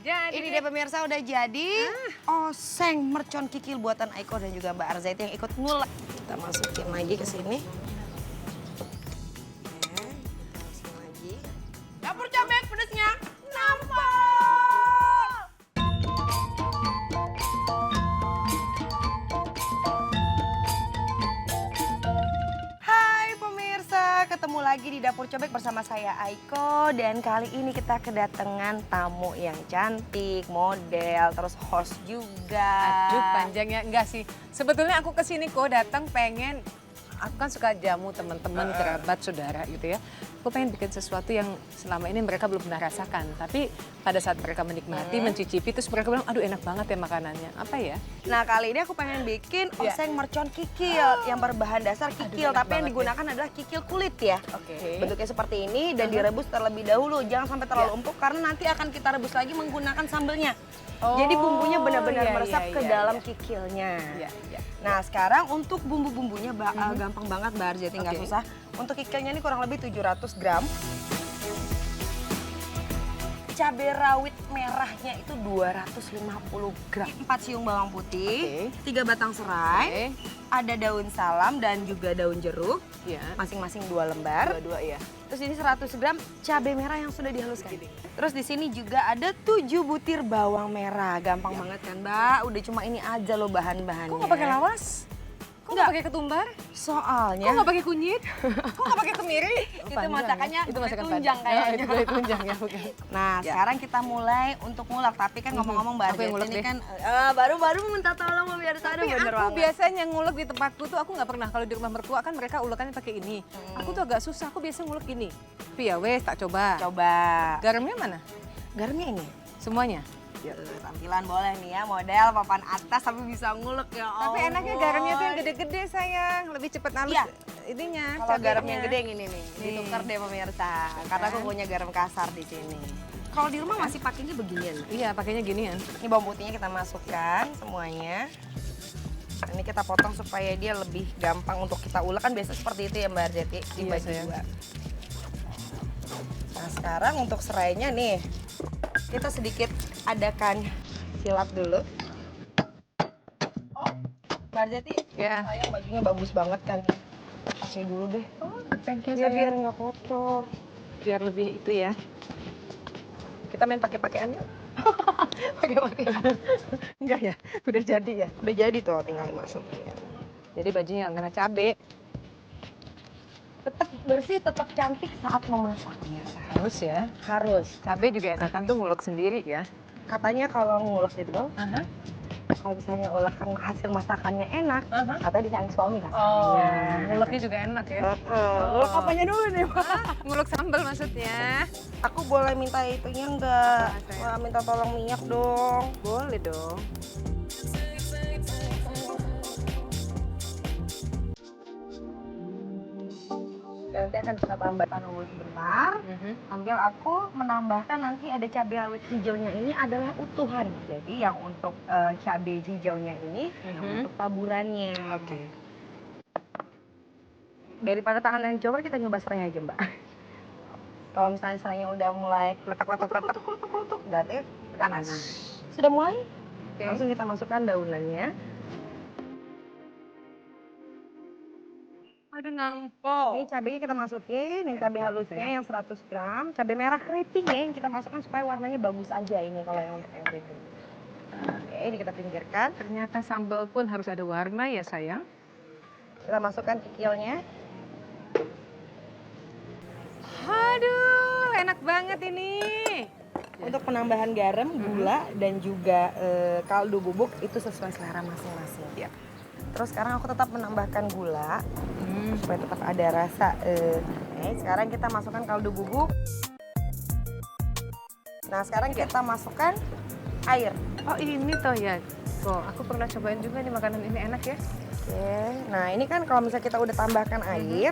Jadi Ini dia pemirsa udah jadi oseng mercon kikil buatan Aiko dan juga Mbak Arzaiti yang ikut ngulek. Kita masukin lagi ke sini. Oke, masukin lagi. Dapur cobek pedasnya nampol. Hai pemirsa, ketemu lagi di Dapur Cobek bersama saya Aiko. Dan kali ini kita kedatangan tamu yang cantik, model, terus host juga. aduh panjangnya enggak sih. Sebetulnya aku kesini kok datang pengen, aku kan suka jamu teman-teman, kerabat, saudara gitu ya. Aku pengen bikin sesuatu yang selama ini mereka belum pernah rasakan. Tapi pada saat mereka menikmati, mencicipi, terus mereka bilang, aduh enak banget ya makanannya. Apa ya? Nah kali ini aku pengen bikin Iya. oseng mercon kikil yang berbahan dasar kikil, enak tapi yang banget digunakan adalah kikil kulit ya. Oke. Bentuknya seperti ini dan direbus terlebih dahulu, jangan sampai terlalu empuk karena nanti akan kita rebus lagi menggunakan sambelnya. Jadi bumbunya benar-benar iya, meresap iya, ke iya, dalam iya. kikilnya. Iya, iya. Nah sekarang untuk bumbu-bumbunya gampang banget Mbak Arzaiti, nggak Oke. susah. Untuk kikilnya ini kurang lebih 700 gram. Cabai rawit merahnya itu 250 gram. 4 siung bawang putih, 3 batang serai, Oke. ada daun salam dan juga daun jeruk, Iya. masing-masing 2 lembar. Dua-dua ya. Terus ini 100 gram cabai merah yang sudah dihaluskan. Terus di sini juga ada 7 butir bawang merah. Gampang banget kan, Mbak? Udah cuma ini aja loh bahan-bahannya. Kok nggak pakai lawas? Kok nggak pakai ketumbar? Soalnya Kok nggak pakai kunyit? Kok nggak pakai kemiri? itu masakannya itu gulai masakan tunjang Padang. kayaknya. Itu gulai tunjang ya, bukan. Nah, Ya. sekarang kita mulai untuk ngulek. Tapi kan ngomong-ngomong Mbak Aku yang Arzaiti ngulek ini deh. kan baru-baru minta tolong pemirsa. Tapi Bener aku banget. biasanya ngulek di tempatku tuh aku nggak pernah. Kalau di rumah mertua kan mereka ulekannya pakai ini. Aku tuh agak susah, aku biasa ngulek gini. Tapi ya wes, tak coba. Coba. Garamnya mana? Garamnya ini. Semuanya? Tampilan boleh nih ya, model papan atas tapi bisa ngulek ya Allah. Tapi enaknya garamnya tuh yang gede-gede sayang. Lebih cepet halus Iya. ininya, Kalau garam cabenya. yang gede yang ini nih, ditukar deh pemirsa. Karena aku punya garam kasar di sini. Kalau di rumah masih pakainya beginian. Iya, pakainya ginian. Ini bawang putihnya kita masukkan semuanya. Ini kita potong supaya dia lebih gampang untuk kita ulek, kan biasa seperti itu ya Mbak Arzaiti, dibagi sayang. dua. Nah sekarang untuk serainya nih, kita sedikit adakan silap dulu. Oh, Mbak Arzaiti, Ya. sayang bajunya bagus banget kan. Pakai dulu deh. Thank you, Biar sayang. nggak kotor. Biar lebih itu ya. Kita main pakai-pakaian yuk. Pakai-pakaian. Enggak ya? Udah jadi ya? Udah jadi tuh, tinggal dimasukin. Jadi bajunya nggak kena cabe. Tetap bersih, tetap cantik saat memasaknya. Harus ya. Harus. Cabe juga enakan tuh ngulek sendiri ya. Katanya kalau ngulek itu, Aha. kalau misalnya ulekan hasil masakannya enak, katanya disayang suami kan. Oh, nguleknya juga enak ya. Ngulek apanya dulu nih, Pak? Ngulek sambal maksudnya. Aku boleh minta itunya enggak? Apa, sayang? Wah, minta tolong minyak dong. Boleh dong. Nanti akan kita tambahkan dulu sebentar. Sambil aku menambahkan nanti ada cabai rawit hijaunya ini adalah utuhan. Jadi yang untuk cabai hijaunya ini yang untuk taburannya. Oke. Daripada tangan yang coba kita nyoba serainya aja Mbak. Kalau misalnya serainya udah mulai kletak, berarti panas. Sudah mulai? Oke. Langsung kita masukkan daunannya. Ada nampol. Ini cabenya kita masukin, ini cabai halusnya yang 100 gram. Cabai merah keriting ya yang kita masukkan supaya warnanya bagus aja ini kalau yang untuk yang keriting. Oke, ini kita pinggirkan. Ternyata sambal pun harus ada warna ya sayang. Kita masukkan kikilnya. Aduh, enak banget ini. Untuk penambahan garam, gula, dan juga kaldu bubuk itu sesuai selera masing-masing. Ya. Terus sekarang aku tetap menambahkan gula supaya tetap ada rasa. Oke, sekarang kita masukkan kaldu bubuk. Nah sekarang kita masukkan air. Oh ini toh ya. Kok aku pernah cobain juga nih makanan ini enak ya. Oke, nah ini kan kalau misalnya kita udah tambahkan air,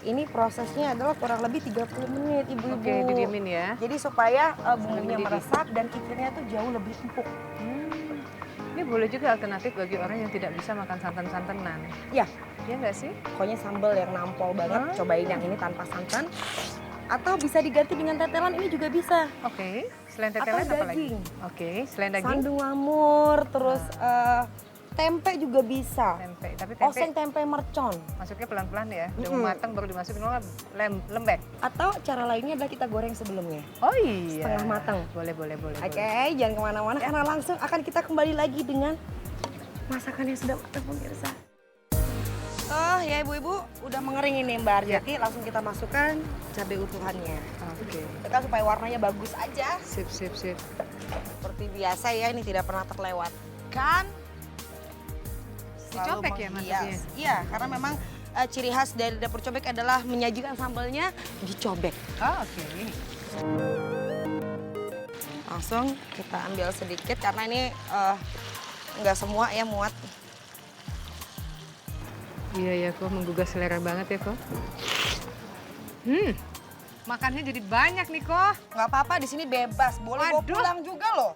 ini prosesnya adalah kurang lebih 30 menit ibu-ibu. Oke, didiemin ya. Jadi supaya bumbunya mendidih. meresap dan kikilnya tuh jauh lebih empuk. Ini boleh juga alternatif bagi orang yang tidak bisa makan santan-santanan. Ya, Iya nggak sih? pokoknya sambal yang nampol banget. Cobain yang ini tanpa santan. Atau bisa diganti dengan tetelan, ini juga bisa. Oke, selain Atau tetelan apa lagi? daging. Oke, selain daging. Sandung lamur, terus tempe juga bisa. Tempe, tapi tempe Oseng tempe mercon. masuknya pelan-pelan ya. Udah mau matang baru dimasukin lembek. Atau cara lainnya adalah kita goreng sebelumnya. Oh iya. Setengah matang. Boleh. Oke, jangan kemana-mana karena langsung akan kita kembali lagi dengan masakan yang sudah matang pemirsa. Oh ya ibu-ibu, udah mengering ini Mbak Arjati, langsung kita masukkan cabai utuhannya. Oke. Kita supaya warnanya bagus aja. Sip. Seperti biasa ya, ini tidak pernah terlewatkan. Selalu Dicobek ya menghias. masuknya? Iya, karena memang ciri khas dari dapur cobek adalah menyajikan sambalnya dicobek. Oh, oke. Langsung kita ambil sedikit karena ini nggak semua ya muat. Iya ya, kok menggugah selera banget ya kok. Makannya jadi banyak nih kok. Nggak apa-apa, di sini bebas. Boleh bawa Waduh. pulang juga loh.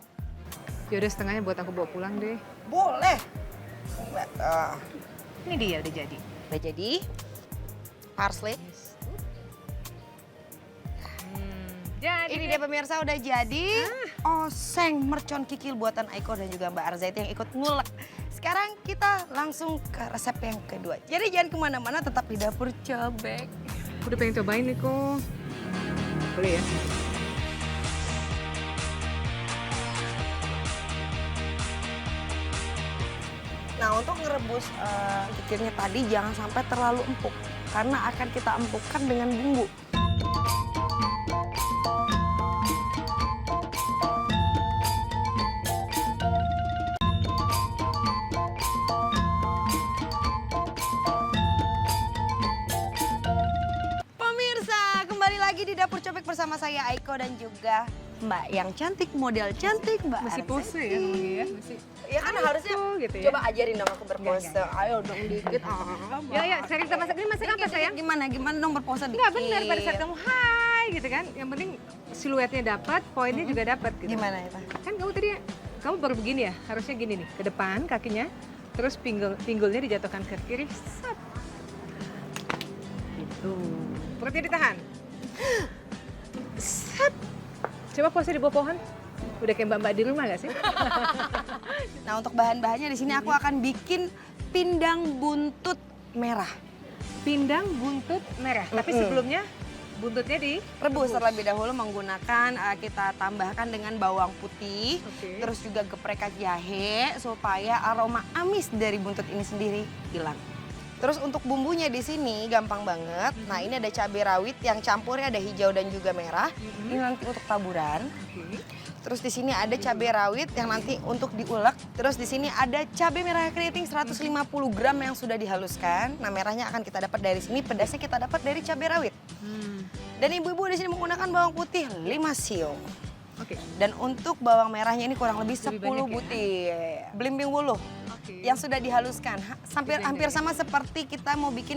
Yaudah setengahnya buat aku bawa pulang deh. Boleh. Ini dia udah jadi. Udah jadi. Parsley. Jadi Ini dia pemirsa udah jadi. Oseng mercon kikil buatan Aiko dan juga Mbak Arzaiti yang ikut ngulek. Sekarang kita langsung ke resep yang kedua. Jadi jangan kemana-mana, tetap di dapur cobek. Aku udah pengen cobain nih kok. Boleh ya? Nah untuk ngerebus kikilnya tadi jangan sampai terlalu empuk. Karena akan kita empukkan dengan bumbu. Pemirsa, kembali lagi di Dapur Cobek bersama saya Aiko dan juga Mbak yang cantik, model cantik Mbak Masih Arzaiti. pose ya ngomongnya ya? Masih. Ya kan harusnya gitu ya? coba ajarin dong aku berpose. Enggak. Ayo dong dikit. Ya, seri kita masak. Ini masak apa sayang? Gimana dong berpose dikit. Enggak benar pada saat kamu hai gitu kan. Yang penting siluetnya dapat, poinnya juga dapat gitu. Gimana itu? Kan kamu tadi kamu baru begini ya, harusnya gini nih, ke depan kakinya, terus pinggulnya dijatuhkan ke kiri, sat. Gitu. Perutnya ditahan. Sat. Coba pose di bawah pohon. Udah kayak mbak-mbak di rumah gak sih? Nah untuk bahan-bahannya di sini aku akan bikin pindang buntut merah. Pindang buntut merah. Tapi sebelumnya buntutnya Rebus terlebih dahulu menggunakan kita tambahkan dengan bawang putih, Oke. terus juga geprek jahe supaya aroma amis dari buntut ini sendiri hilang. Terus untuk bumbunya di sini gampang banget. Nah ini ada cabai rawit yang campurnya ada hijau dan juga merah. Ini nanti untuk taburan. Oke. Terus di sini ada cabai rawit yang nanti untuk diulek. Terus di sini ada cabai merah keriting 150 gram yang sudah dihaluskan. Nah merahnya akan kita dapat dari sini, pedasnya kita dapat dari cabai rawit. Dan ibu-ibu di sini menggunakan bawang putih 5 siung. Oke. Dan untuk bawang merahnya ini kurang lebih 10 Lebih banyak ya? butir. Belimbing wuluh Oke. yang sudah dihaluskan. Hampir Diblender ya? sama seperti kita mau bikin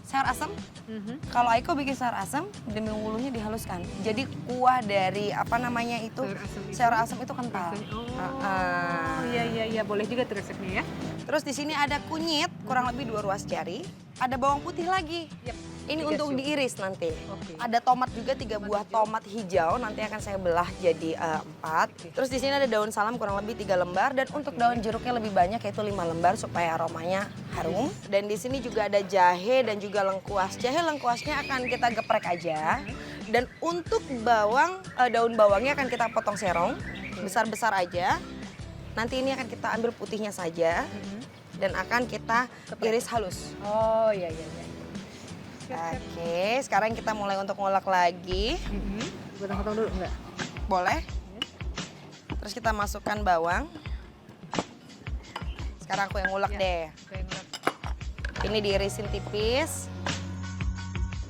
sayur asam. Mhm. Kalau Aiko bikin sayur asam, belimbing wuluhnya dihaluskan. Jadi kuah dari apa namanya itu sayur asam itu kental. Oh, iya, boleh juga tuh resepnya ya. Terus di sini ada kunyit kurang lebih 2 ruas jari. Ada bawang putih lagi. Yap. Ini 3 untuk siung. diiris nanti. Oke. Ada tomat juga 3 buah tomat hijau. Nanti akan saya belah jadi 4. Terus di sini ada daun salam kurang lebih 3 lembar dan untuk daun jeruknya lebih banyak yaitu 5 lembar supaya aromanya harum. Dan di sini juga ada jahe dan juga lengkuas. Jahe lengkuasnya akan kita geprek aja. Dan untuk bawang daun bawangnya akan kita potong serong besar-besar aja. Nanti ini akan kita ambil putihnya saja dan akan kita iris halus. Oh, iya. Oke, sekarang kita mulai untuk ngulek lagi. Potong-potong dulu enggak? Boleh. Terus kita masukkan bawang. Sekarang aku yang ngulek deh. Kayak ngulek. Ini diirisin tipis.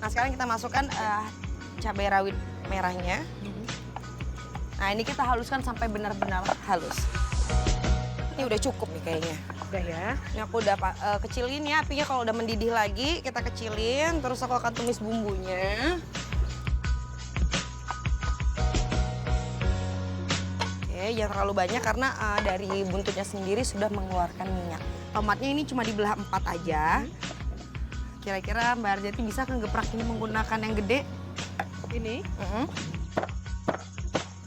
Nah sekarang kita masukkan cabai rawit merahnya. Nah ini kita haluskan sampai benar-benar halus. Ini udah cukup nih kayaknya. Udah ya. Ini aku udah kecilin ya apinya, kalau udah mendidih lagi kita kecilin. Terus aku akan tumis bumbunya. Oke, jangan terlalu banyak karena dari buntutnya sendiri sudah mengeluarkan minyak. Tomatnya ini cuma dibelah 4 aja. Kira-kira Mbak Arjati bisa kan geprak ini menggunakan yang gede? Ini.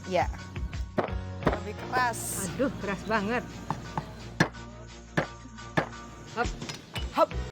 Ya. Lebih keras. Aduh, keras banget. Hop. Hop.